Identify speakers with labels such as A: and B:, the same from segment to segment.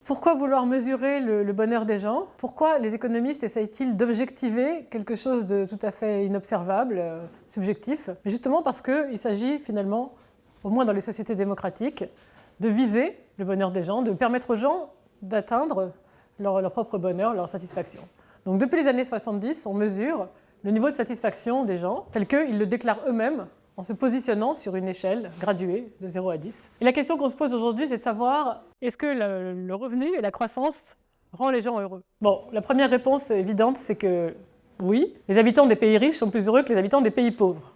A: Pourquoi vouloir mesurer le bonheur des gens? Pourquoi les économistes essayent-ils d'objectiver quelque chose de tout à fait inobservable, subjectif? Mais justement parce qu'il s'agit finalement, au moins dans les sociétés démocratiques, de viser le bonheur des gens, de permettre aux gens d'atteindre leur propre bonheur, leur satisfaction. Donc depuis les années 70, on mesure le niveau de satisfaction des gens tel qu'ils le déclarent eux-mêmes en se positionnant sur une échelle graduée de 0 à 10. Et la question qu'on se pose aujourd'hui, c'est de savoir est-ce que le revenu et la croissance rend les gens heureux? Bon, la première réponse évidente, c'est que oui, les habitants des pays riches sont plus heureux que les habitants des pays pauvres.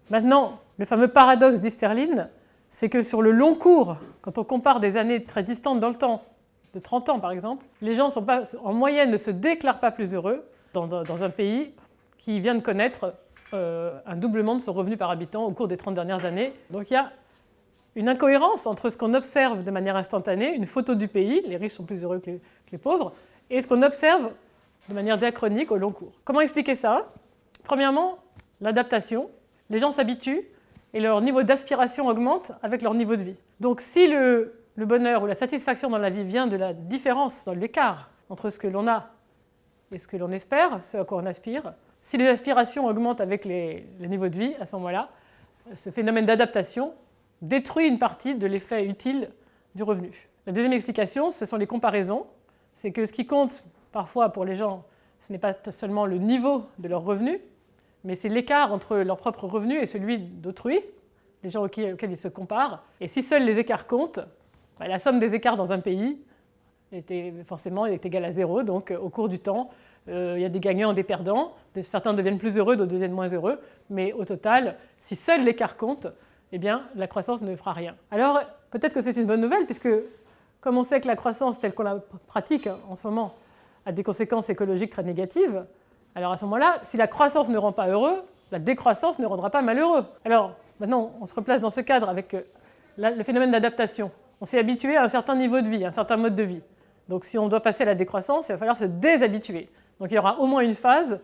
A: Maintenant, le fameux paradoxe d'Easterlin, c'est que sur le long cours, quand on compare des années très distantes dans le temps, de 30 ans par exemple, les gens en moyenne ne se déclarent pas plus heureux dans un pays qui vient de connaître un doublement de son revenu par habitant au cours des 30 dernières années. Donc il y a une incohérence entre ce qu'on observe de manière instantanée, une photo du pays, les riches sont plus heureux que les pauvres, et ce qu'on observe de manière diachronique au long cours. Comment expliquer ça? Premièrement, l'adaptation. Les gens s'habituent et leur niveau d'aspiration augmente avec leur niveau de vie. Donc si le bonheur ou la satisfaction dans la vie vient de la différence, dans l'écart entre ce que l'on a et ce que l'on espère, ce à quoi on aspire, si les aspirations augmentent avec les niveaux de vie, à ce moment-là, ce phénomène d'adaptation détruit une partie de l'effet utile du revenu. La deuxième explication, ce sont les comparaisons. C'est que ce qui compte parfois pour les gens, ce n'est pas seulement le niveau de leur revenu, mais c'est l'écart entre leur propre revenu et celui d'autrui, les gens auxquels ils se comparent. Et si seuls les écarts comptent, la somme des écarts dans un pays est égale à 0. Donc au cours du temps, il y a des gagnants et des perdants. Certains deviennent plus heureux, d'autres deviennent moins heureux. Mais au total, si seul l'écart compte, eh bien, la croissance ne fera rien. Alors, peut-être que c'est une bonne nouvelle, puisque comme on sait que la croissance telle qu'on la pratique en ce moment a des conséquences écologiques très négatives, alors à ce moment-là, si la croissance ne rend pas heureux, la décroissance ne rendra pas malheureux. Alors, maintenant, on se replace dans ce cadre avec le phénomène d'adaptation. On s'est habitué à un certain niveau de vie, à un certain mode de vie. Donc si on doit passer à la décroissance, il va falloir se déshabituer. Donc il y aura au moins une phase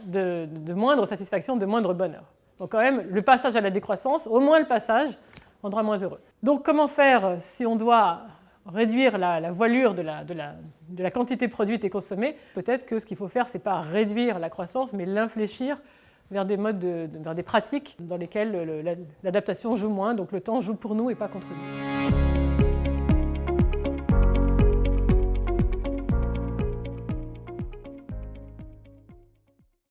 A: de moindre satisfaction, de moindre bonheur. Donc quand même, le passage à la décroissance, au moins le passage, rendra moins heureux. Donc comment faire si on doit réduire la voilure de la quantité produite et consommée? Peut-être que ce qu'il faut faire, ce n'est pas réduire la croissance, mais l'infléchir vers des vers des pratiques dans lesquelles l'adaptation joue moins, donc le temps joue pour nous et pas contre nous.